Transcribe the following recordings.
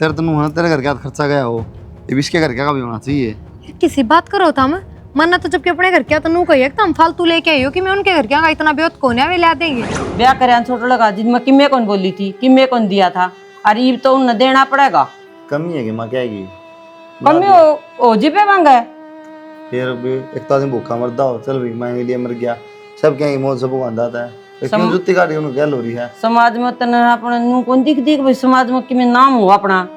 तेरे तो है तेरे घर का खर्चा गया हो, ये भी इसके घर का भी होना चाहिए। किसी बात करो था मैं मरना तो जबकि अपने घर क्या तो नू कहिए तुम फालतू लेके आई हो कि मैं उनके घर क्या इतना बेहद कोने वे ला देंगे। ब्याह करे छोटा लगा जिसमें किम्मे कौन बोली थी, किम्मे कौन दिया था, अरे ये तो उन्हें देना पड़ेगा। कमी है कि माँ क्या है कमी ओ जी पे मांगा है। फिर भी एक तो आदमी भूखा मरदा हो, चल भाई मैं लिए मर गया, सब कहेंगे मौत से भगवान दाता है, तो क्यों जुत्ती काटी उन्हें क्या हो रही है। समाज में तने अपने नू कौन दिख दिख भाई समाज में किमें नाम हो अपना।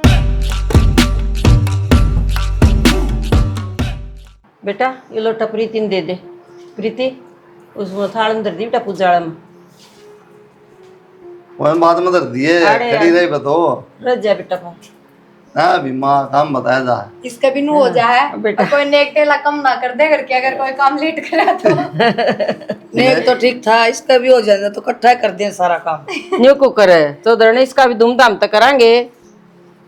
बेटा ये लोटा प्रीति ने दे दे। प्रीति उसमें थाल में धर दी बेटा पूजाड़ा में। वो बात में धर दिए खड़ी रही बतो रह जा बेटा पा हाँ भी माँ काम बताया जा इसका भी नू हो जाए और कोई नेक टेला कम ना कर दे करके अगर कोई काम लेट करा तो नेक तो ठीक था, इसका भी हो जाएगा तो इकट्ठा कर दें सारा काम। न्यू को करे तो धरने इसका भी धूमधाम तक करांगे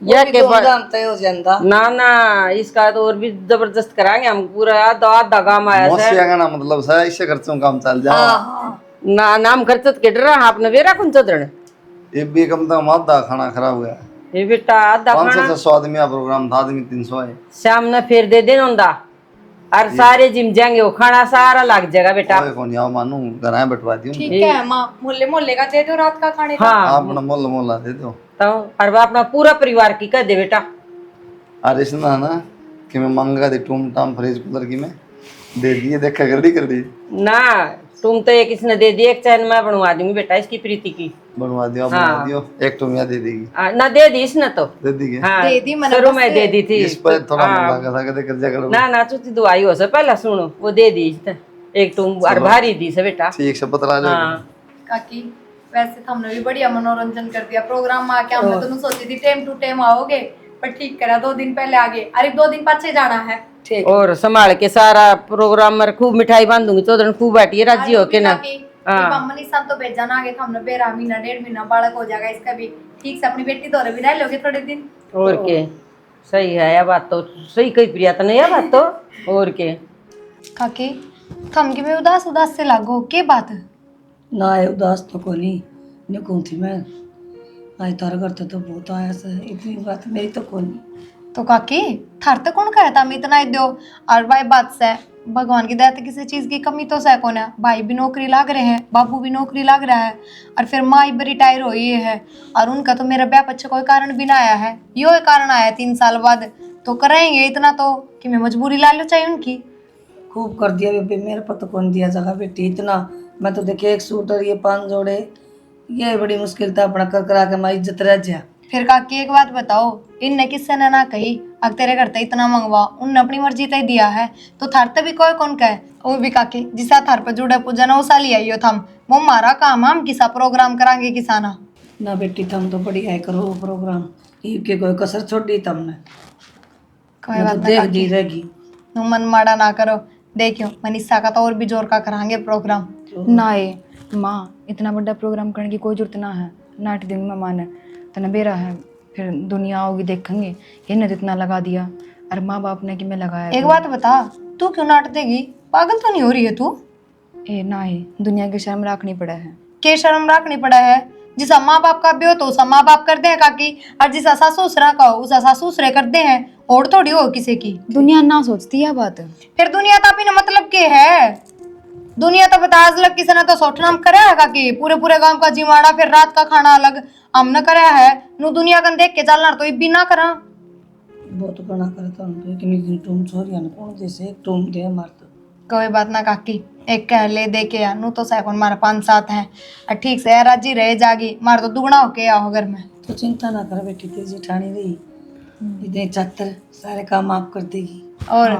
या के धूमधाम तय हो जाएगा ना इसका तो और भी जबरदस्त करांगे हम पूरा आधा गांव आया मौसिया का ना मतलब सा इससे खर्चों काम चल जा ना नाम खर्चत के डरा आपने वेरा कौन चदरण ये भी कम तो आधा खाना खराब गया ये बेटा आधा 500 से 100 आदमी का प्रोग्राम था, आदमी 300 है। शाम ने फिर दे देना होंदा और सारे जिम जाएंगे वो खाना सारा लग जाएगा बेटा। ओए कौन यार मानू घर आए बैठवा दियो ठीक है माँ मोहल्ले मोहल्ले का दे दो रात का खाने का। हाँ अपना मोल मोला दे दो तो और वो अपना पूरा परिवार की कह दे बेटा। और इसना है ना कि मैं मंगा दे टूम टाम फ्रिज कूलर की मैं दे दिए देखा कर दी ना तुम तो एक इसने दे दी एक चैन मैं बनवा दूंगी बेटा इसकी प्रीति की बनवा दियो एक टूम या दे देगी ना दे दी इसने तो दे दी के हाँ दे दी मैंने शुरू में दे दी थी इस पर थोड़ा मन लगा था कि कर जा करो ना चुती दुआई हो से पहला सुनो वो दे दी इसने एक तुम और भारी दी से बेटा ठीक से पतला ले हाँ काकी वैसे तो हमने भी बढ़िया मनोरंजन कर दिया प्रोग्राम में आके। हमने तो सोची थी टाइम टू टाइम आओगे पर ठीक करा 2 दिन पहले आगे। अरे 2 दिन पाछे जाना है और संभाल के सारा प्रोग्राम में खूब मिठाई बांधूंगी तो खूब बैठिए राजी हो के ना। निशान तो भेजा ना आगे तो हमने बेरा महीना 1.5 महीना बालक हो जाएगा इसका भी ठीक से अपनी बेटी तो भी रह लोगे थोड़े दिन और के सही है यह बात तो सही कही प्रिया तो नहीं यह बात तो और के काकी थम के में उदास उदास से लागो के बात ना है उदास तो कोनी ने कौन थी मैं आज तारा करते तो बहुत आया से इतनी बात मेरी तो कोनी तो काकी थार तो कौन कहता हम इतना ही दो और भाई बात से भगवान की दया से किसी चीज की कमी तो से कौन है। भाई भी नौकरी लाग रहे हैं, बाबू भी नौकरी लाग रहा है और फिर माँ भी रिटायर हुई है और उनका तो मेरा ब्याह पीछे कोई कारण भी ना आया है, यो कारण आया 3 साल बाद तो कराएंगे इतना तो कि मैं मजबूरी ला लो चाहिए उनकी। खूब कर दिया बेबे मेरे पर तो कौन दिया जगह बेटी इतना। मैं तो देखे 1 सूट और ये 5 जोड़े ये बड़ी मुश्किल था अपना कर करा के हमारी इज्जत रह जा। फिर काकी एक बात बताओ इनने किससे ने ना कही अब तेरे घर ते इतना मंगवा उनने अपनी मर्जी तय दिया है तो थार ते भी कोई कौन कहे। वो भी काकी जिसा थार पर जुड़े पूजा ना उसा लिया आइयो थम वो मारा काम हम किसा प्रोग्राम करांगे किसाना ना बेटी थम तो बढ़िया है करो प्रोग्राम के कोई कसर छोड़ दी तुमने कोई बात ना देख काकी दी रहेगी तुम मन माड़ा ना करो देखियो मनीषा का तो और भी जोर का करांगे प्रोग्राम ना ये माँ इतना बड़ा प्रोग्राम करने की कोई जरूरत ना है। नाट दिन में माने तना बेरा है फिर दुनिया होगी देखेंगे ये ने इतना लगा दिया अरे माँ बाप ने कि मैं लगाया एक बात बता तू क्यों नाट देगी पागल तो नहीं हो रही है तू। ए ना ही दुनिया की शर्म रखनी पड़ा है के शर्म रखनी पड़ा है जिसा माँ बाप का भी हो तो उसा माँ बाप करते हैं काकी और जिसा सासू ससुरा का हो उसा सासू ससुरे करते हैं और थोड़ी हो किसी की। दुनिया ना सोचती है बात फिर दुनिया का भी ना मतलब के है दुनिया तो बता अलग किसी ने तो सोचना हम करे है काकी पूरे पूरे गांव का जिमाड़ा फिर रात का खाना अलग हम न करे है नु दुनिया का देख के चलना तो भी ना करा बहुत बना करता हूँ इतनी दिन तुम छोरिया ने कौन जैसे तुम दे मार तो कोई बात ना काकी एक कह ले दे के नु तो सैकन मारा 5-7 है और ठीक से राजी रहे जागी मार तो दुगना होके आओ घर में तो चिंता ना कर बेटी तेरी जेठानी रही इतने चातर सारे काम आप कर देगी। और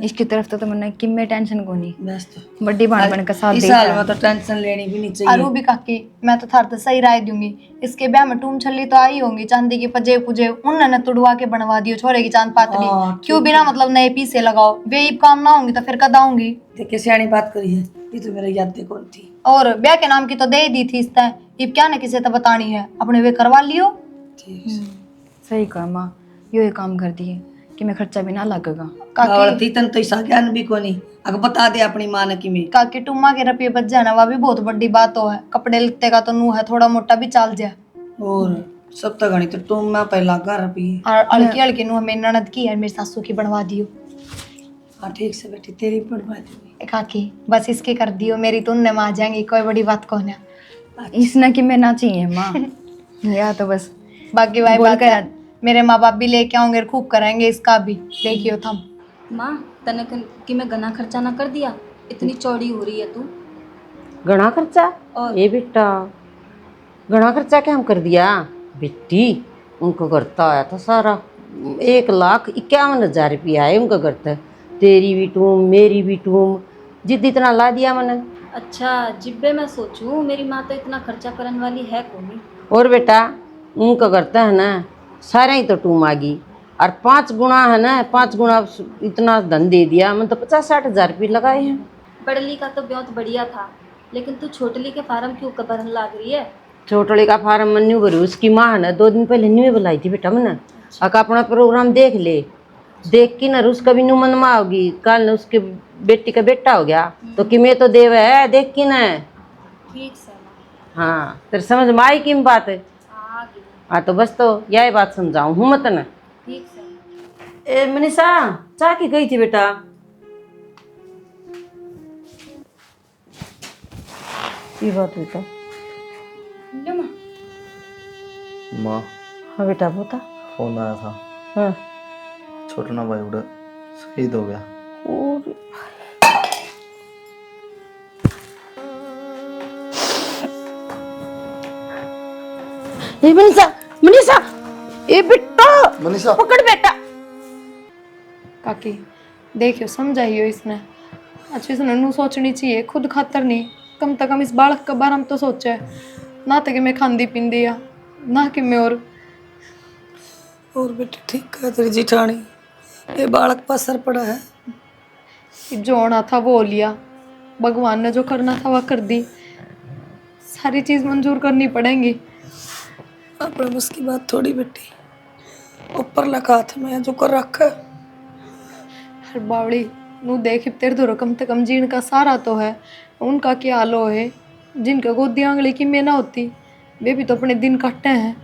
इसकी तरफ तो मैंने कि में टेंशन को नहीं बस तो बड़ी भाण बन का साथ इस दे साल में तो टेंशन लेनी भी नहीं चाहिए। अरू भी काकी मैं तो थार तो सही राय दूंगी इसके ब्याह में टूम छल्ली तो आई होंगी चांदी की पजे पुजे उन्होंने तुड़वा के बनवा दियो छोरे की चांद पातली क्यों बिना मतलब नए पीसे लगाओ वे ईब काम ना होंगी तो फिर कद आऊंगी। देखिए सियानी बात करी है ये तो मेरे याद कौन थी और ब्याह के नाम की तो दे दी थी इस तय क्या ने किसी तो बतानी है अपने वे करवा लियो। ठीक सही कहा माँ यो ये काम कर दिए कि मैं खर्चा भी ना लगेगा काकी तन तो ऐसा ज्ञान भी कोनी अगर बता दे अपनी माँ ने कि मैं काकी टुम्मा के रुपये बच जाना वह भी बहुत बड़ी बात हो है कपड़े लत्ते का तो नू है थोड़ा मोटा भी चाल जाए और सब तक गणी तो तुम मैं पहला घर पी। और हल्की हल्की नु हमें ननद की और मेरी सासू की बनवा दियो। हाँ ठीक से बेटी, तेरी बढ़वा दूंगी। काकी बस इसके कर दियो, मेरी तो उनने में आ जाएंगी, कोई बड़ी बात कौन है। इसना कि मैं ना चाहिए माँ। या तो बस बाकी भाई बोल बात कर- है, मेरे माँ बाप भी लेके आऊंगे, खूब कराएंगे इसका भी, देखियो थम। माँ तने कि मैं गना खर्चा ना कर दिया, इतनी चौड़ी हो रही है तू। घना खर्चा? और ए बेटा, घना खर्चा क्या हम कर दिया बेटी? उनको करता आया था सारा 1,51,000 रुपया है उनका करता। तेरी भी टूम मेरी भी टूम, जिद इतना ला दिया मैंने। अच्छा जिब्बे मैं सोचूं मेरी माँ तो इतना खर्चा करने वाली है कौन। और बेटा उनका करता है ना सारा ही तो टूम आ गई, और 5 गुना है ना, 5 गुना इतना धन दे दिया। मैं तो 50-60 हजार रुपये लगाए हैं। बड़ली का तो बहुत बढ़िया था, लेकिन तू छोटली के फार्म क्यों भरन लाग रही है। छोटड़ी का फार्म मन न्यू भरी, उसकी माँ है ना 2 दिन पहले न्यू बुलाई थी बेटा मैंने। अका अपना प्रोग्राम देख ले, देख की ना उसका भी न्यू मन में होगी। कल उसके बेटी का बेटा हो गया तो कि मैं तो देव है, देख की ना। ठीक से माँ, हाँ तेरे समझ में आई कि बात है? आ गई। हाँ तो बस तो यही बात समझाऊँ हूँ मत ना। ठीक से ए मनीषा चाह की गई थी बेटा? ये बात बेटा। माँ हाँ बेटा बता। फोन आया था, हाँ छोटा ना भाई उड़ा शहीद हो गया। और ए मनीषा, मनीषा ए बेटा मनीषा पकड़ बेटा। काकी देखियो समझाइयो इसने, अच्छा इसने नू सोचनी चाहिए खुद खातर नहीं, कम से कम इस बालक के बारे में तो सोचे। ना तो कि मैं खांदी पींदी या ना कि मैं और बेटी ठीक है तेरी जिठानी, ये बालक पर असर पड़ा है। जो होना था वो हो लिया, भगवान ने जो करना था वह कर दी, सारी चीज मंजूर करनी पड़ेंगी। अपने बस की बात थोड़ी बेटी, ऊपर लगा हाथ में जो कर रखा है। हर बावड़ी नू देख तेरे दो कम से कम जीण का सारा तो है, उनका क्या हाल हो है जिनका गोदी आंगली की में ना होती, वे भी तो अपने दिन काटे हैं।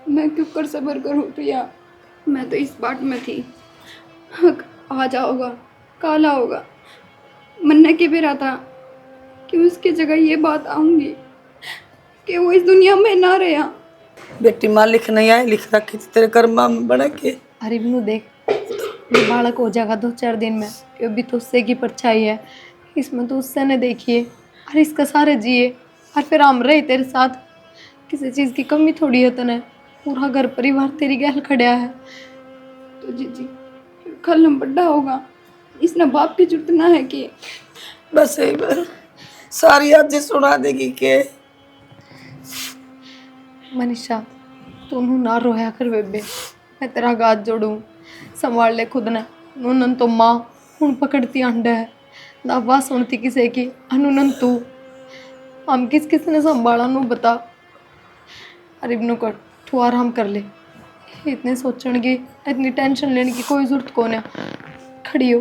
मैं क्यों कर सब्र करूँ प्रिया, मैं तो इस बाट में थी। आज होगा काला होगा, मन ने के भी रहा था कि उसकी जगह ये बात आऊंगी कि वो इस दुनिया में ना रहा। बेटी मालिक नहीं आए, लिख रखी थी तेरे कर्मा में बना के। अरे बिनू देख, ये बालक हो जाएगा 2-4 दिन में, ये भी तो उससे की परछाई है, इसमें तो उससे ने देखिए, अरे इसका सारे जिए और फिर हम रहे तेरे साथ, किसी चीज़ की कमी थोड़ी है तने, पूरा घर परिवार तेरी गैल खड़ा है। तो जी कल हम बड़ा होगा, इसने बाप की जरूरत ना है कि बस यही बात सारी आज सुना देगी के। मनीषा तू नू ना रोया कर बेबे, मैं तेरा हाथ जोड़ूं, संभाल ले खुद ने। नूनन तो माँ हूँ पकड़ती अंडे है ना, आवाज सुनती किसी की, अनुनन तू हम किस किस ने संभाला नू बता। अरे इब्नू कर तू आराम कर ले, इतने सोचने की इतनी टेंशन लेने की कोई जरूरत कौन है। खड़ी हो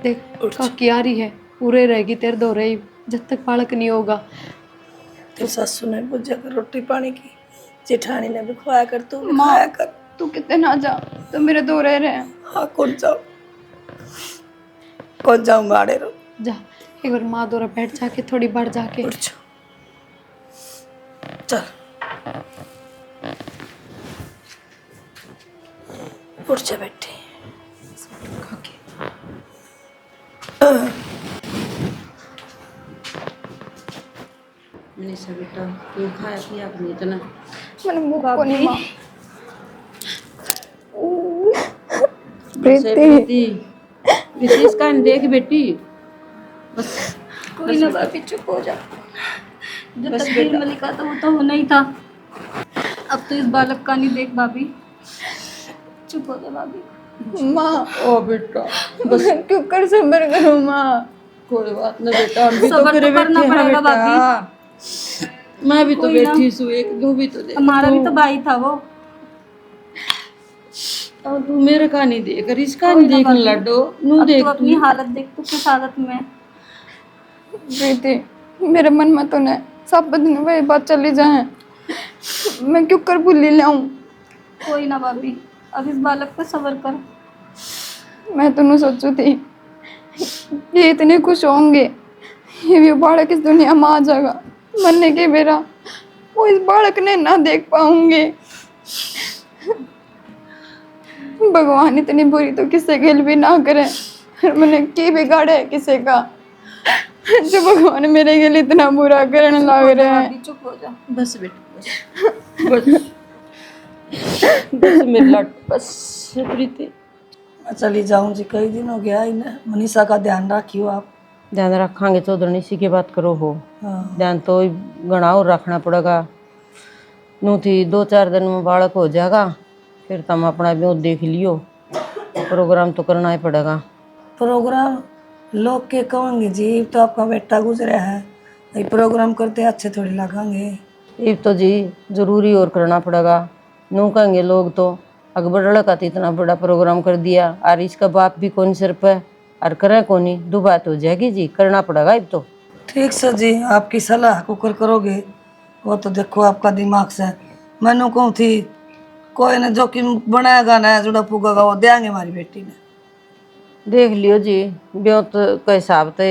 देख, काकी आ रही है, पूरे रहेगी तेरे दो रही जब तक बालक नहीं होगा। तो सासू ने पूजा कर रोटी पानी की, जेठानी ने भी खुआया कर, तू भी खाया कर। तू कितने ना जा तो मेरे दो रह रहे हैं। हाँ कौन जाऊँ गाड़े रो। जा एक बार माँ दौरा बैठ जाके थोड़ी बार जाके उठ जा चल, उठ जा बेटी। मनीषा बेटा तू खाया पिया अपनी इतना? मैंने मुंह को नहीं माँ। प्रीति प्रीति इसका देख बेटी, बस कोई ना भाभी चुप हो जा, जब तक दिल में लिखा था वो तो होना ही था, अब तो इस बालक का नहीं देख भाभी, चुप हो जा भाभी। माँ ओ बेटा मैं क्यों कर सब्र करूँ माँ। कोई बात ना बेटा, हम भी तो सब्र करे तो करना बैठे हैं पड़ेगा बेटा। मैं भी तो कोई ना। बैठी सू, एक दो भी तो दे। हमारा भी तो भाई था वो। और तू मेरे का नहीं देख, इसका नहीं देख लड्डो नू अब देख तू अपनी हालत देख, तू किस हालत में है। प्रीति मेरे मन में तो न सब दिन वही बात चली जाए, मैं क्यों कर भूली लाऊं। कोई ना भाभी, अब इस बालक पर सब्र कर। मैं तो नहीं सोचू थी ये इतने खुश होंगे, ये भी बालक इस दुनिया में आ जाएगा, मरने के बेरा वो इस बालक ने ना देख पाऊंगे। भगवान इतनी बुरी तो किसी के लिए भी ना करे, मैंने की बिगाड़े है किसी का, जो भगवान मेरे के लिए इतना बुरा करने लग रहे हैं। भाभी चुप हो जा। बस बेटा बस बस मेरे लाड बस प्रीति। मैं चली जाऊँ जी, कई दिन हो गया इन्हें। मनीषा का ध्यान रखियो आप। ध्यान रखांगे चौधरी, इसी की बात करो हो। हाँ ध्यान तो घना और रखना पड़ेगा। नू थी 2-4 दिन में बालक हो जाएगा, फिर तुम अपना भी देख लियो। प्रोग्राम तो करना ही पड़ेगा। प्रोग्राम लोग के कहेंगे जी, तो आपका बेटा गुजरा है, ये प्रोग्राम करते अच्छे थोड़ी लगेंगे। ये तो जी जरूरी और करना पड़ेगा। नू कहेंगे लोग तो अकबर लड़का तो इतना बड़ा प्रोग्राम कर दिया और इसका बाप भी कौन सिर पे और करे कोनी, दो बात हो जाएगी जी, करना पड़ेगा अब तो। ठीक सर जी, आपकी सलाह को करोगे वो तो देखो आपका दिमाग से। मैंने कहूँ थी कोई ने जोखिम बनाएगा ना जुड़ा पुगेगा वो देंगे हमारी बेटी ने। देख लियो जी, ब्योत का हिसाब तो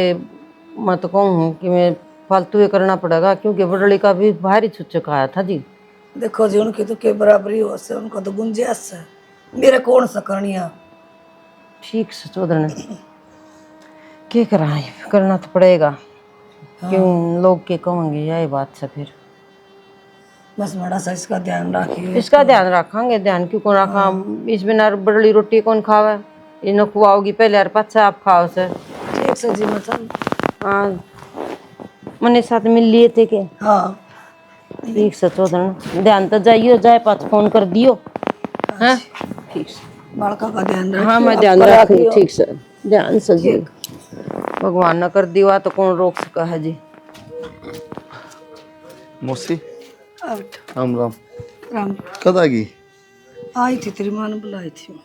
मत कहूँ कि मैं फालतू ये करना पड़ेगा, क्योंकि बड़ली का भी भारी छुच्चक आया था जी। देखो जी उनकी तो के बराबरी हो से, उनका तो गुंजाइश है, मेरे कौन सा करनिया। ठीक से चौधरी ने क्या करा है, करना तो पड़ेगा। क्यों लोग के कहेंगे, यही बात से फिर बस बड़ा सा इसका ध्यान रखिए। इसका ध्यान रखांगे। ध्यान क्यों कौन रखा, इस बिना बड़ली रोटी कौन खावे, इन्हें खुआओगी पहले और पच्चा आप खाओ से। ठीक सर जी, मैं चल। हाँ मने साथ मिल लिए थे के। हाँ ठीक से चौधरी ध्यान तो जाइयो, जाए पास फोन कर दियो। हाँ ठीक से। बालका का ध्यान रखिए। हाँ मैं ध्यान रखूँ ठीक से, ध्यान से जी। भगवान न कर दिवा तो कौन रोक सका है जी। मौसी आउट। राम राम। राम। कद आ गई? आई थी तेरी माँ ने बुलाई थी।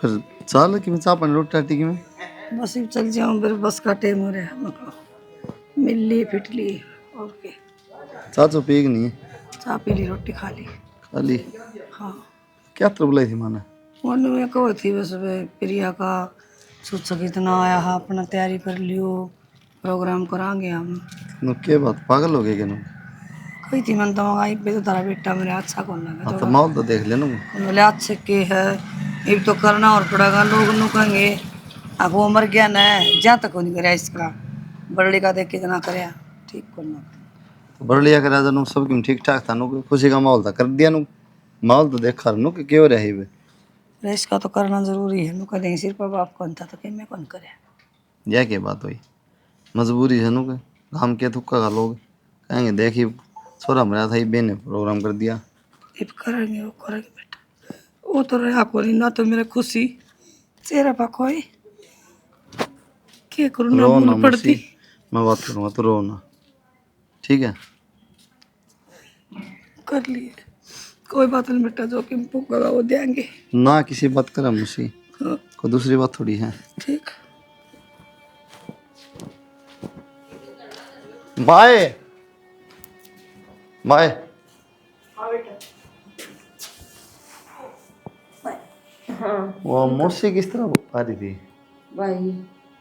फिर चाल कि मैं चाह पानी रोटी टाटी की मैं बस ही चल जाऊँ, फिर बस का टाइम हो रहा है। मिल ली फिट ली और के चाह चो पीग नहीं चाय पी ली, रोटी खा ली। खाली हाँ क्या तर बुलाई थी माने? मन में कहो थी बस वे प्रिया का सूचक इतना आया है, अपना तैयारी कर लियो, प्रोग्राम करांगे हम। नु के बात पागल हो गए क्या नु? कही थी मन तो मंगाई पे तो तारा बेटा मेरे अच्छा कौन लगा हाँ तो माहौल तो देख लेना। बोले अच्छे के है, ये तो करना और पड़ेगा। लोग नु कहेंगे अब वो मर गया न, जहाँ तक नहीं करे इसका बड़े का देख कितना करे ठीक करना। तो बड़लिया के राजा नु सब किम ठीक ठाक था नु, खुशी का माहौल था कर दिया नु। माहौल तो देखा नु कि क्यों रही वे रेस का तो करना जरूरी है। नु कहेंगे सिर पर बाप कौन था तो कि मैं कौन करे। यह क्या बात हुई, मजबूरी है नु के हम के थुक्का का लोग कहेंगे देखी छोरा मरा था, ये बेने प्रोग्राम कर दिया। इब करेंगे वो करेंगे बेटा, वो तो रहा कोई ना, तो मेरे खुशी चेहरा पा कोई क्या करूँ ना रो ना बोल पड़ती। मौसी, मैं बात करूँगा तो रो ना, ठीक है? कर लिए कोई बात नहीं बेटा, जो कि पुगेगा वो देंगे ना किसी बात करा मौसी, हाँ कोई दूसरी बात थोड़ी है। ठीक। माए माए वो मौसी किस तरह आ रही थी? भाई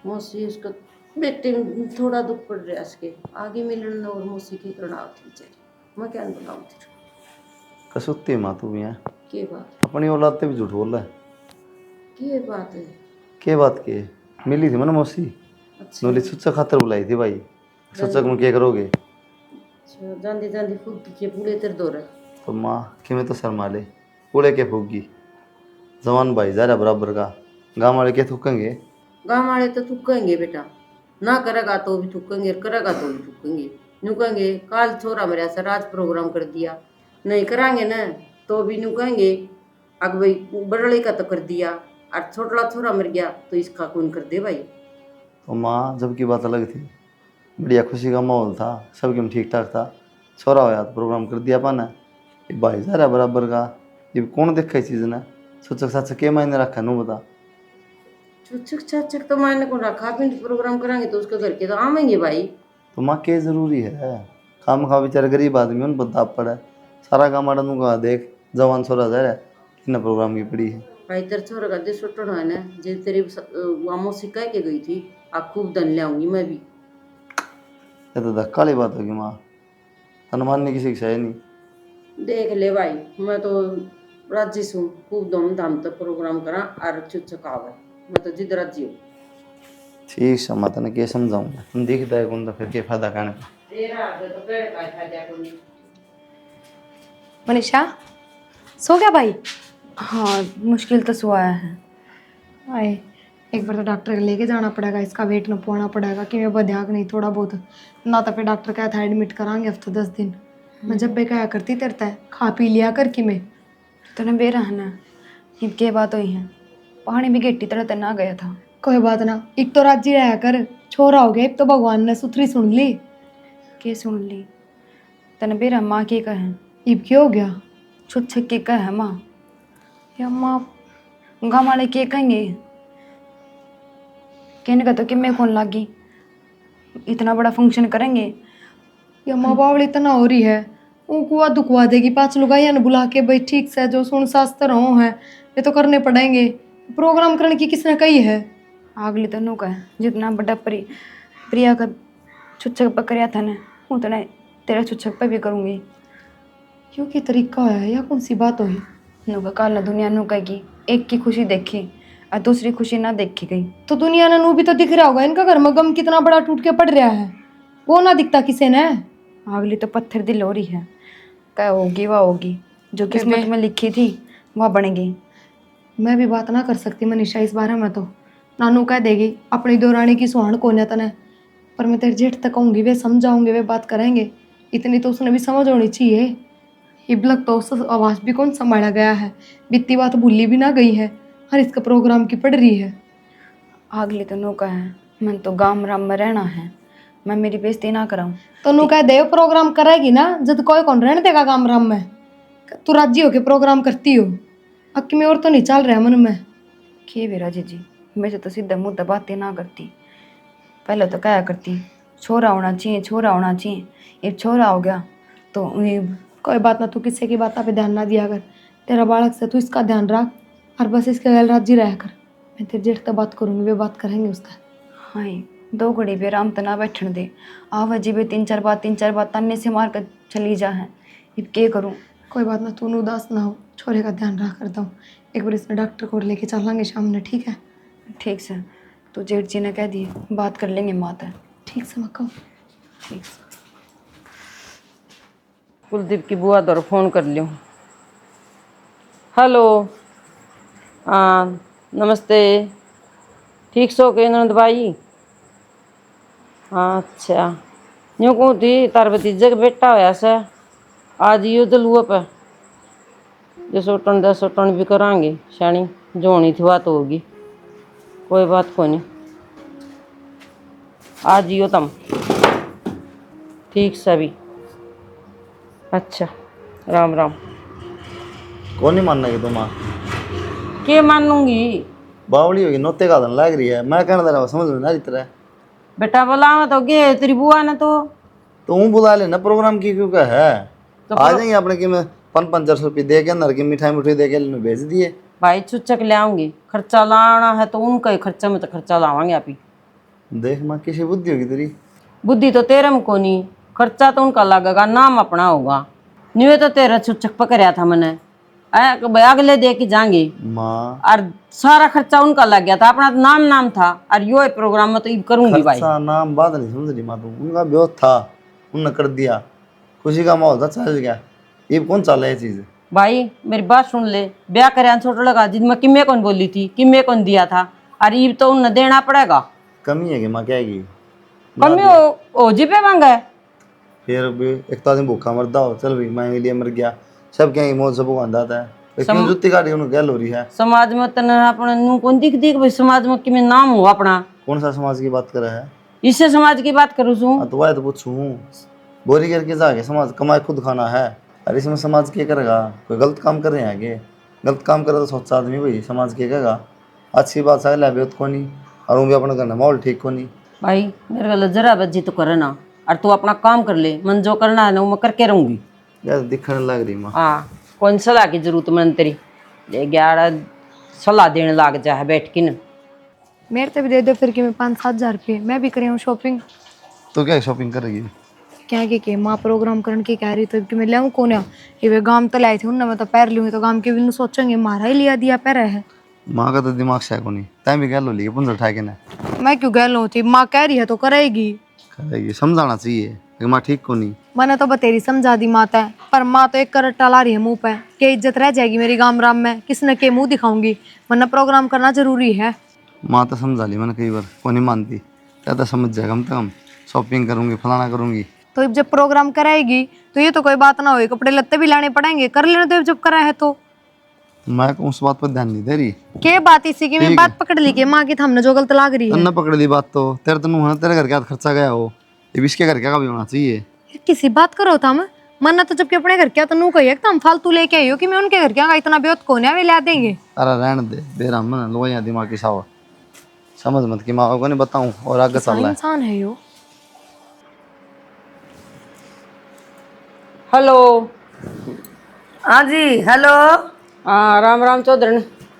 मौसी उसका बेटे में थोड़ा दुख पड़ रहा है, इसके आगे मिलने और मौसी की करना होती बेचारी, मैं क्या बनाऊँ तेरे कसुत्ती माँ तू भी है, के बात अपनी औलाद पे भी झूठ बोल रहा है। के बात है। के बात के मिली थी मैंने मौसी, अच्छा नोली सुच्चा खातर बुलाई थी भाई, सुच्चा में क्या करोगे? अच्छा जांदी जांदी फूक के पूरे तेरे दो रहे। तो माँ कि मैं तो शर्मा ले, कूड़े के फूकी जवान भाई जा रहा बराबर का, गाँव वाले क्या थूकेंगे? गाँव वाले तो थूकेंगे बेटा, ना करेगा तो भी थूकेंगे, करेगा तो भी थूकेंगे। न्यू कहेंगे काल छोरा मेरा सर आज प्रोग्राम कर दिया, नहीं कराएंगे ना तो भी न्यू कहेंगे अग भाई बड़े का तो कर दिया और छोटा छोरा मर गया तो इसका कौन कर दे भाई। तो माँ जब की बात अलग थी, बढ़िया खुशी का माहौल था, सब एकदम ठीक ठाक था, छोरा होया तो प्रोग्राम कर दिया पाना, ये भाई जा रहा बराबर का, ये कौन देखा चीज़ ने, सोचक साचक के मायने रखा नू बता। चुचक चाचक तो मायने को रखा, फिर प्रोग्राम कराएंगे तो उसके घर के तो आवेंगे भाई। तो माँ के ज़रूरी है, काम खा बेचारे गरीब आदमी उन पर दाप पड़ा है। सारा काम आड़ा नू कहा देख जवान छोरा जा रहा है इन प्रोग्राम की पड़ी है। भाई तेरे छोरे का दे सुटन है ना, जे तेरी मामो सिखा के गई थी आ खूब धन ले आऊंगी मैं भी। ये तो धक्का वाली बात होगी माँ, तन मानने की शिक्षा है नहीं। देख ले भाई, मैं तो राजी हूँ, खूब धूमधाम तो प्रोग्राम करा और चुचकावे, मैं तो जिद राजी हूँ। ठीक है माँ, तने क्या समझाऊंगा, तुम दिखता है कौन तो फिर क्या फायदा करने का। तेरा आगे तो पेड़ का फायदा कोनी। मनीषा सो गया भाई? हाँ मुश्किल तो सो आया है। आए एक बार तो डॉक्टर के लेके जाना पड़ेगा, इसका वेट न पवाना पड़ेगा कि मैं बध्याग नहीं थोड़ा बहुत ना, तो फिर डॉक्टर कहता था एडमिट कराएंगे हफ्ते 10 दिन। मैं जब भी क्या करती तरता है खा पी लिया कर कि मैं तो ना बेरा है ना, इनके बात हुई है, पहाड़ी में गेटी तरह तना गया था। कोई बात ना, एक तो राजी रहा कर, छोरा हो गया एक तो भगवान ने सुथरी सुन ली। के सुन ली तने बेरा माँ के कहे इब क्या हो गया? छुट छक के कहे माँ, या माँ गाँव वाले के कहेंगे, कहने का तो कि मैं कौन लागी, इतना बड़ा फंक्शन करेंगे। या माँ बावड़ी इतना हो रही है, उनको दुखवा देगी, 5 लुगाइया ने बुला के भाई ठीक से जो सुन शास्त्र हो है ये तो करने पड़ेंगे। प्रोग्राम करने की किसने कही है? अगली तो नौका है, जितना बड़ा प्रिया का छुच्छक पकड़िया था ना, उतना तेरा छुच्छक पे भी करूँगी। क्यों की तरीका है या कौन सी बात हुई? नौका काला दुनिया नौका की एक की खुशी देखी और दूसरी खुशी ना देखी गई। तो दुनिया ने नू भी तो दिख रहा होगा, इनका घर में गम कितना बड़ा टूट के पड़ रहा है, वो ना दिखता किसी ने? अगली तो पत्थर दिल हो रही है, क्या होगी वह होगी, जो किस्मत में लिखी थी वह बनेगी। मैं भी बात ना कर सकती मनीषा इस बारे में, तो नानू कह देगी अपनी दौरानी की सुहान को तने, पर मैं तेरे जेठ तक कहूँगी, वे समझाऊंगे, वे बात करेंगे, इतनी तो उसने भी समझ होनी चाहिए। इबलक तो उस आवाज़ भी कौन संभाला गया है, बीती बात भूली भी ना गई है, हर इसका प्रोग्राम की पड़ रही है। अगली तो नौका है, मन तो गाम राम में रहना है, मैं मेरी बेइज्जती ना कराऊं। तो नू कह दे प्रोग्राम करेगी ना, जब कोई कौन रहने देगा गाम राम में, तू राजी होके प्रोग्राम करती हो, अक्की में और तो नहीं चल रहा मन में। के बेरा जी मैं तो सीधा मुँह बातें ना करती, पहले तो क्या करती छोरा होना चाहिए, छोरा होना चाहिए, ये छोरा हो गया तो कोई बात ना, तू किसी की बात पे ध्यान ना दिया कर, तेरा बालक से तू इसका ध्यान रख और बस इसके गल राजी रह कर। मैं तेरे जेठ तक बात करूँगी, वे बात करेंगे उसका। हाँ 2 घड़ी पे आराम तो ना बैठने दे, आवा जी भी 3-4 बात तन्ने से मार कर चली जा है, अब क्या करूँ। कोई बात ना, तू उदास ना हो, छोरे का ध्यान रख करता हूँ, एक बार इसने डॉक्टर को लेके चलेंगे शाम में, ठीक है? ठीक से, तो जेठ जी ने कह दिए बात कर लेंगे माता। ठीक से मैं कहूँ। ठीक से। कुलदीप की बुआ दौर फोन कर लियो। हेलो, हाँ नमस्ते, ठीक सो के नंद भाई? हाँ अच्छा, यूँ कहूँ थी तार भतीजे का बेटा होया से, आज यो दलुआ पे जो सोटन 10 सोटन भी करांगे, शानी जो होनी थी बात होगी, कोई बात को नहीं, आज यो तम ठीक सभी। अच्छा राम राम। कौन नहीं मानना कि तुम के मानूंगी, बावली होगी, नोते का धन लग रही है, मैं कहना रहा समझ में ना इतना। बेटा बोला मैं तो गे तेरी बुआ ने तो तू बुला लेना प्रोग्राम की क्यों का है, तो आ जाएंगे अपने की में 500-500 रुपये दे के अंदर की मिठाई दे के भेज दिए। भाई चुचक ले आऊंगी, खर्चा लाना है तो उनका ही खर्चा में तो खर्चा लावांगे आप ही। देख माँ किसी बुद्धि होगी तेरी, बुद्धि तो तेरे में को नहीं, खर्चा तो उनका लगेगा, नाम अपना होगा। न्यू तो तेरा चुचक पकड़या था मैंने, अगले दे के जाएंगे माँ और सारा खर्चा उनका लग गया था, अपना नाम था और यो प्रोग्राम में तो ये करूंगी भाई। खर्चा नाम बात नहीं समझ रही माँ, तू उनका ब्योत था उनने कर दिया, खुशी का माहौल था चल गया, ये कौन चाला ये चीज़। भाई मेरी बात सुन ले, ब्याह करे छोटा लगा जिद में किम्मे कौन बोली थी, किम्मे कौन दिया था, और ये तो उन्हें देना पड़ेगा। कमी है कि माँ क्या है कमी हो जी पे मांगा है, फिर भी एक तो आदमी भूखा मरदा हो, चल भाई मैं लिए मर गया, सब कहेंगे मौज सब भगवान दाता है, क्यों जुत्ती काटी उन्हें गैल हो रही है। समाज में तने अपने नू कौन दिख दिख भाई, समाज में किमें नाम हो अपना। कौन सा समाज की बात करे है, इससे समाज की बात करूँ छू। तो वह तो पूछूँ बोरी करके जाके समाज कमाए खुद खाना है, अरे इसमें समाज क्या करेगा, कोई गलत काम कर रहे हैं आगे, गलत काम करे तो सोचा आदमी भाई समाज क्या कहेगा। अच्छी बात है ला बेत को नहीं, और वो भी अपने करना माहौल ठीक को नहीं। भाई मेरे गल जरा बज्जी तो करे ना, और तू अपना काम कर ले, मन जो करना है ना वो मैं करके रहूंगी। यार दिखने लग रही माँ। हाँ, कौन सलाह की जरूरत मन तेरी, ले 11 सलाह देने लग जा है बैठ के न। मेरे तो भी दे दो फिर कि मैं 5-7 हज़ार रुपये मैं भी करी हूँ शॉपिंग। तो क्या शॉपिंग करेगी? क्या के माँ प्रोग्राम करने की कह रही थी कि मैं ले कौन ये वे गांव तो लाई थी उन मैं तो पैर लूँगी तो गांव के भी सोचेंगे मारा ही लिया दिया पैर है। माँ का तो दिमाग से को नहीं, तय भी कह लो लिए पुंजर उठा के ना। मैं क्यों कह लूँ थी, माँ कह रही है तो करेगी। करेगी, समझाना चाहिए कि माँ ठीक को नहीं। मैंने तो बतेरी समझा दी माता है, पर माँ तो एक करट टला रही है मुंह पे कि इज्जत रह जाएगी मेरी गांव राम में, किसने के मुंह दिखाऊंगी, वरना प्रोग्राम करना जरूरी है। माँ तो समझा ली मैंने कई बार, को नहीं मानती। क्या तो समझ जाएगा, कम से कम शॉपिंग करूंगी फलाना करूंगी। तो जब प्रोग्राम कराएगी तो ये तो कोई बात ना होगी, कपड़े लत्ते भी लाने पड़ेंगे, कर लेने तो जब करा है तो। मैं उस बात पर ध्यान नहीं दे रही। के बात इसी की मैं बात पकड़ ली कि माँ की हमने जो गलत लाग रही है। तन्ना पकड़ ली बात तो, तेरे तनु है, तेरे घर क्या खर्चा गया हो, ये भी इसके घर क्या का भी होना चाहिए। किसी बात करो था मैं मन्ना तो जबकि अपने घर क्या तो नू कही हम फालतू लेके आई हो कि मैं उनके घर क्या इतना बेहद कोने वे ला देंगे। अरे रहने दे बेराम मन लो, यहाँ दिमाग की सावा समझ मत कि माँ को नहीं बताऊं और आगे चल रहा है। इंसान है यो। हेलो। हाँ जी हेलो। हाँ, राम राम चौधरी।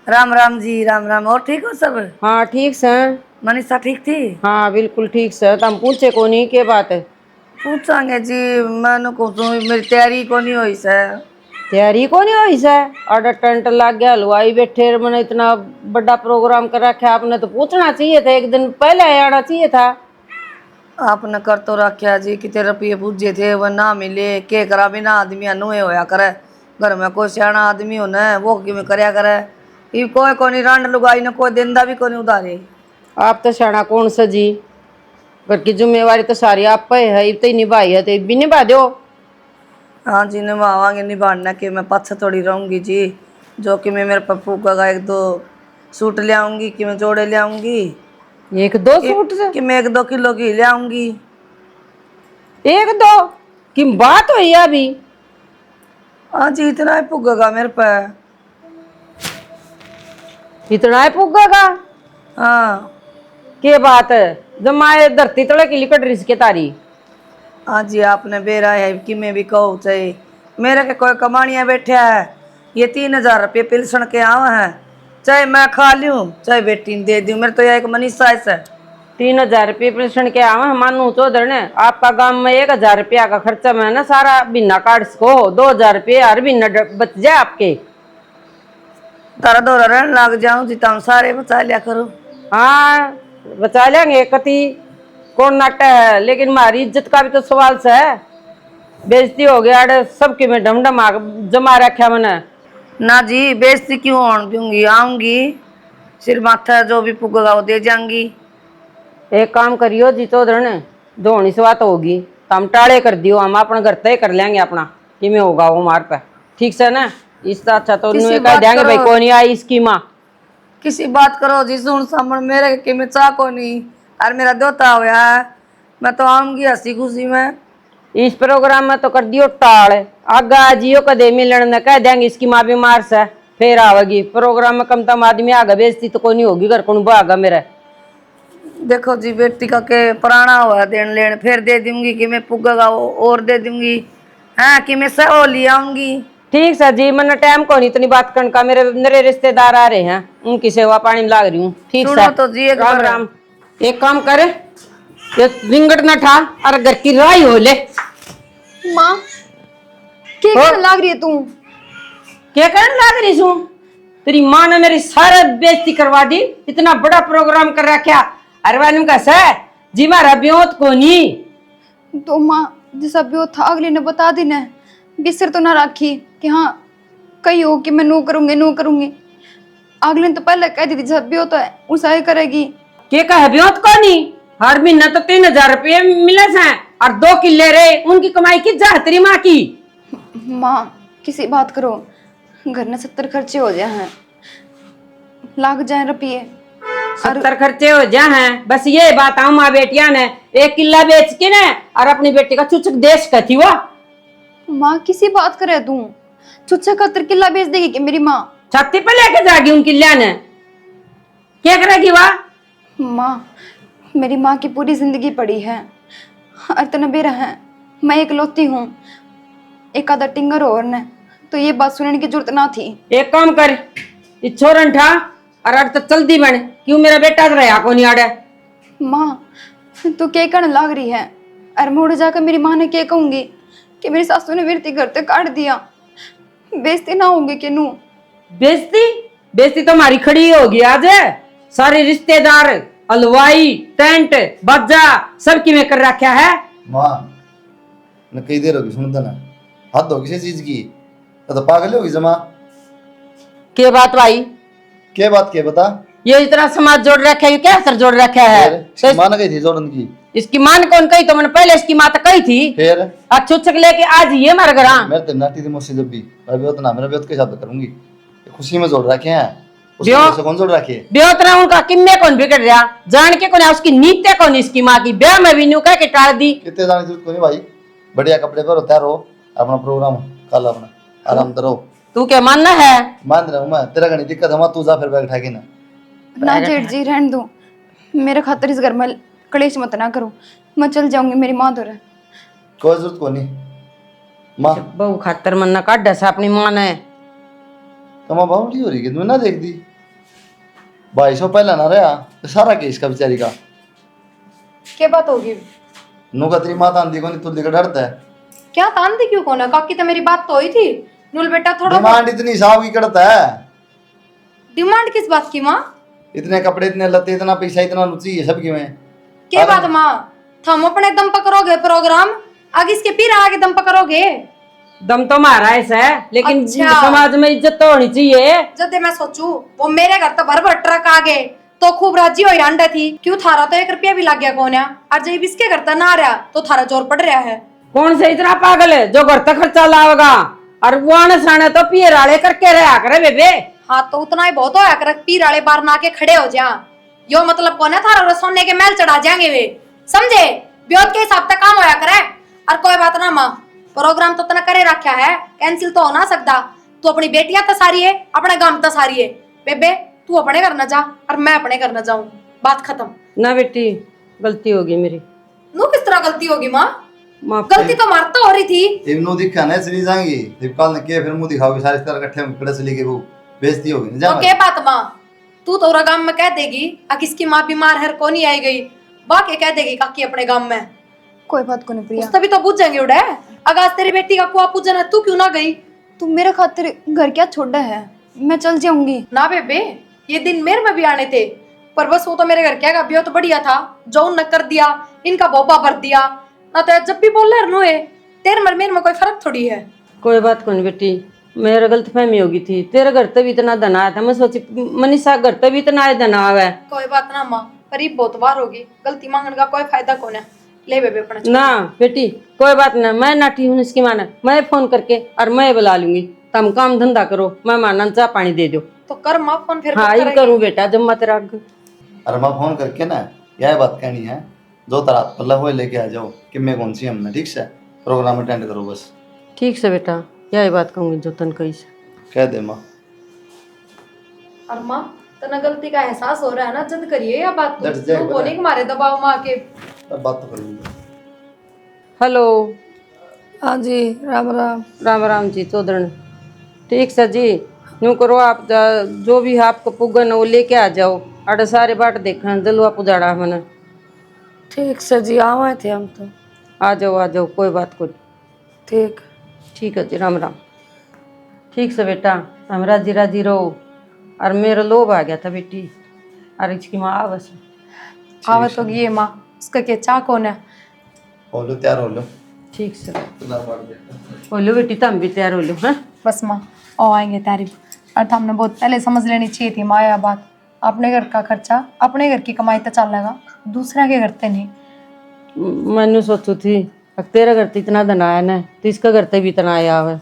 राम राम जी, राम राम। और ठीक हो सब? हाँ ठीक से। मनीषा ठीक थी? हाँ बिल्कुल ठीक से। तुम पूछे को नहीं के बात है? पूछांगे जी, मैंने कहूँ मेरी तैयारी को नहीं हुई सर। तैयारी को नहीं हुई से? ऑर्डर टेंट लग गया, हलवाई बैठे, मैंने इतना बड़ा प्रोग्राम कर रखा, आपने तो पूछना चाहिए था, एक दिन पहले आना चाहिए था। आपने कर तो रखा जी, कितने रुपये पूछे थे वो ना मिले, के करा बिना आदमी अनुए होया करे, घर में कोई सियाना आदमी होना है वो कि करया करे, ये कोई को नहीं रांड लुगाई ने कोई देंदा भी को नहीं उधारे। आप तो सियाना कौन सा जी, घर की जिम्मेवारी तो सारी आप पे है, तो ही निभाई है तो भी निभा दो। हाँ जी निभावांगे, निभाना कि मैं पाछे थोड़ी रहूँगी जी, जो कि मैं मेरे पप्पू का 1-2 सूट ले आऊँगी, कि मैं जोड़े ले आऊँगी, 1-2 सूट से? कि मैं 1-2 किलो की ले आऊँगी। 1-2 की बात हुई है अभी? हाँ जी इतना ही पुगेगा मेरे पे। इतना ही पुगेगा? हाँ। के बात है, जब माए धरती तले की लिकट रिस के तारी। हाँ जी आपने बेरा है कि मैं भी कहूँ चाहे मेरे के कोई कमानिया बैठा है, ये 3,000 रुपये पिलसन के आवा है, चाहे मैं खा लूँ चाहे बेटी दे दूँ, मेरे तो यह एक मनीषा है। 3,000 रुपये पेंशन के आवा मानू चौधरी ने, आपका गांव में 1,000 रुपया का खर्चा में ना सारा बिना कार्ड को 2,000 रुपये हर महीना बच जाए आपके। तारा दौरा रहने लग जाऊँ जी, तुम सारे बचा लिया करो। हाँ बचा लेंगे, कति कौन नाटा है, लेकिन हमारी इज्जत का भी तो सवाल से है। बेइज्जती हो गया सबके में ढमढम जमा रखा मैंने। ना जी बेइज्जती क्यों होने दूंगी, आऊंगी सिर माथा जो भी पुगेगा वो दे जाऊंगी। एक काम करियो जी चौधरी ने, धोनी से बात होगी तो हम टाले कर दियो, हम अपना घर तय कर लेंगे अपना कि में होगा वो मार पे, ठीक से ना? इससे अच्छा तो किसी कह बात देंगे भाई करो। कौन नहीं आई इसकी माँ। किसी बात करो जी, सुन सामने मेरे के में चाह को नहीं, और मेरा दोता हुआ है, मैं तो आऊंगी हंसी खुशी में। इस प्रोग्राम में तो कर दियो टाल, आगा जियो कदे मिलन न कह देंगे इसकी माँ बीमार से फिर आवेगी। प्रोग्राम में कम तम आदमी आगा, बेइज्जती तो कोई नहीं होगी, घर को भागा मेरा। देखो जी बेटी का के पुराना हुआ देन लेन फिर दे दूंगी, कि मैं पुगेगा वो और दे दूंगी, हाँ कि मैं सो ले आऊंगी। ठीक सर जी, मैंने टाइम को नहीं इतनी बात करने का, मेरे मेरे रिश्तेदार आ रहे हैं, उनकी सेवा पानी में लाग रही हूँ। ठीक सुनो सर, तो जी एक राम बार। राम। एक काम करे, ये रिंगट न ठा और घर की राई हो ले। माँ क्या कहने लाग रही है तू? क्या कहने लाग रही हूँ? तेरी माँ ने मेरी सारा बेइज्जती करवा दी, इतना बड़ा प्रोग्राम कर रखा, अरवानी का सर जी मारा ब्योत को नहीं। तो माँ जैसा भी वो था अगले ने बता दी ना, बिसर तो ना राखी कि हाँ कही हो कि मैं नो करूंगी नो करूंगी, अगले ने तो पहले कह दी थी जब भी होता है उसा ही करेगी। के कह ब्योत को नहीं, हर महीना तो 3,000 रुपये मिले हैं और 2 किले रहे, उनकी कमाई की जा तेरी माँ की। माँ किसी बात करो, घर में 70 खर्चे हो जाए हैं, लाग जाए रुपये। 70 खर्चे हो जा हैं, बस ये बात आऊ माँ बेटिया ने 1 किला बेच के ना और अपनी बेटी का चुचक देश का थी वो। माँ किसी बात करे तू, चुच्चा 71 किला बेच देगी कि मेरी माँ? छाती पे लेके जागी उन किला ने, क्या करेगी वह? माँ मेरी माँ की पूरी जिंदगी पड़ी है, और तना बेरा है, मैं इकलौती हूँ, एक आधा टिंगर और ने, तो ये बात सुनने की जरूरत ना थी। एक काम कर, इस छोरन ठा और अड़ तो चलती बन, क्यों मेरा बेटा तो रहा को नहीं आड़े। माँ तू क्या करने लग रही है? और मुड़ जाकर मेरी माँ ने क्या कहूंगी कि मेरी सासू ने मेरे घर तक काट दिया, बेइज्जती ना होगी कि नू? बेइज्जती बेइज्जती तो हमारी खड़ी होगी आज। सारे रिश्तेदार, हलवाई, टेंट, बाजा सब की में कर रखा है। माँ न कई देर होगी सुनता ना, हद हो किसी चीज की, तो पागल होगी जमा। के बात भाई, क्या बात क्या बता? ये इतना समाज जोड़ रखा है, ये क्या असर जोड़ रखा है? फिर माँ ने कही थी जोड़न की। इसकी मां ने कौन कही? तो मैंने पहले इसकी माँ तो कही थी। फिर अक्षुच्छक लेके आज ये मर गया। मेरे तो नाटी थी मुझसे जब भी मैं भी उतना मेरा भी के साथ करूंगी, ये खुशी में जोड़ रखे हैं, ब्यो? उससे कौन जोड़ रखे है? बेहतरा उनका किम्मे कौन बिगड़ रहा, जान के कौन है उसकी नीत्य कौन, इसकी माँ की ब्याह में भी न्यू कह के टाल दी। कितने जाने जरूरत को नहीं भाई, बढ़िया कपड़े पर तैयार हो, अपना प्रोग्राम कल अपना आराम करो। तू क्या मानना है? मान रहा हूँ मैं, तेरा घनी दिक्कत है, तू जा फिर बैग उठा के ना। ना जेठ जी रहने दो, मेरे खातर इस घर में कलेश मत ना करो, मैं चल जाऊंगी मेरी माँ दो। कोई जरूरत को नहीं माँ, बहु खातर मन्ना काट सा अपनी माँ ने। तो माँ बावली हो रही कि तुम्हें ना देख दी, 2200 पहला ना रहा तो सारा केस का बेचारी का। क्या बात होगी? नु का तेरी माता आंधी को नहीं तू लेकर डरता है। क्या तान दी क्यों कोना? काकी तो मेरी बात तो हुई थी। नुल बेटा थोड़ा डिमांड इतनी साहब की करता है, डिमांड किस बात की माँ? इतने कपड़े इतने लते इतना पैसा इतना रुचि है सबकी में। क्या बात माँ? थम अपने दम पर करोगे प्रोग्राम, आगे इसके पीर आगे दम पर करोगे? दम तो मारा है, लेकिन अच्छा। समाज में इज्जत तो होनी चाहिए। जब मैं सोचू वो मेरे घर तो भर भर ट्रक आ गए तो खूब राजी हो अंडा थी, क्यों थारा तो 1 रुपया भी लग गया कोने, और जब इसके घर तक ना रहा तो थारा जोर पड़ रहा है। कौन से इतना पागल है जो घर तक खर्चा लावेगा, और वो आने साने तो पियर आले करके रहा करे बेबे। हाँ तो उतना ही बहुत होया कर, पीर वाले बार ना के खड़े हो जा, यो मतलब कौन है थारा सोने के महल चढ़ा जाएंगे वे, समझे? ब्योत के हिसाब तक काम होया करे। और कोई बात ना माँ, प्रोग्राम तो इतना करे रखा है, कैंसिल तो हो ना सकता। तू अपनी बेटियां तो सारी है, अपने गांव तो सारी है, बेबे तू अपने घर न जा और मैं अपने घर न जाऊं, बात खत्म। ना बेटी, गलती होगी मेरी। नु किस तरह गलती होगी माँ? माफ गलती तो मारता हो रही थी। इवनो दिखा ना चली जाएंगी, दीपकाल ने किया फिर मुंह दिखाओगे सारे तरह इकट्ठे होकर चली गई, वो बेइज्जती होगी ना। तो क्या बात माँ, तू तो गांव में कह देगी आ किसकी माँ बीमार है कौन आई गई, बाकी कह देगी काकी अपने गांव में। कोई बात को नहीं प्रिया, उस तभी तो पूछ जाएंगे उड़े, अगर आज तेरी बेटी का कुआ पूजन है तू क्यों ना गई? तुम मेरे खातिर घर क्या छोड़ा है, मैं चल जाऊंगी। ना बेबे, ये दिन मेरे में भी आने थे, पर बस वो तो मेरे घर क्या ब्यो तो बढ़िया था, जो उन कर दिया, इनका बोबा भर दिया ना, तो जब भी बोल रहे तेरे मर मेरे में कोई फर्क थोड़ी है। कोई बात कौन बेटी, मेरा गलत फहमी होगी थी। तेरे घर तक भी इतना धन आया था, मैं सोची मनीषा घर तक भी इतना धन आया है। कोई बात ना माँ, करीब बहुत बार होगी, गलती मांगने का कोई फायदा कौन है। ले बेबे अपना ना बेटी कोई बात ना, मैं नाठी हूँ इसकी माना, मैं फोन करके और मैं बुला लूंगी, तुम काम धंधा करो, मैं माना चाह पानी दे दो। तो कर माँ फोन, फिर हाँ ये करूँ बेटा जब मत रख। अरे माँ फोन करके ना यह बात कहनी है, जो तरह पल्ला हुए लेके आ जाओ कि मैं कौन सी हमने, ठीक से प्रोग्राम अटेंड करो बस। ठीक से बेटा, यही बात कहूँगी जो तन कही से कह दे माँ। और माँ तना गलती का एहसास हो रहा है ना, जल्द करिए या बात डट जाए तो कोने के मारे दबाव माँ के। अब बात तो कर लूँगा। हेलो, हाँ जी, राम राम। राम राम जी चौधरी। ठीक सर जी, यूँ करो आप जो भी आपको पुगन वो लेके आ जाओ, अरे सारे बाट देखा जलवा पुजाड़ा मैंने। ठीक सर जी, आवे थे हम तो। आ जाओ कोई बात को। ठीक ठीक है जी, राम राम। ठीक से बेटा, हम राजी राजी रहो। और मेरा लोभ आ गया था बेटी, और इसकी माँ आवस आवत होगी ये माँ, उसका क्या चाह कौन है? हो लो तैयार हो लो। ठीक से तुला मार दे। बोलो बेटी, तुम भी तैयार हो लो। हाँ बस माँ ओ आएंगे तारीफ, और हमने बहुत पहले समझ लेनी चाहिए थी माँ यह बात। अपने घर का खर्चा अपने घर की कमाई तो चलेगा, दूसरा के घर ते नहीं। मैंने सोचू थी अब तेरा घर तो इतना धन आया ना, तो इसका घर तो भी इतना आया हुआ।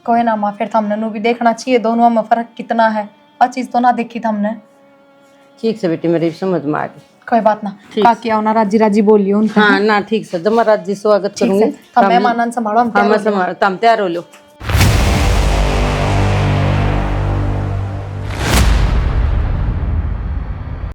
कोई ना माँ, फिर हमने नु भी देखना चाहिए दोनों में फर्क कितना है, और चीज तो ना देखी था हमने। ठीक से बेटी, मेरी समझ में आ गई। कोई बात ना, ठीक। काकी आओ ना राजी राजी बोलियो उनका। हाँ ना ठीक से, जब मैं राज्य स्वागत ठीक करूंगी। है, मेहमान संभालो हम हाँ तैयार मैं हो गए। संभाल, तुम तैयार हो लो।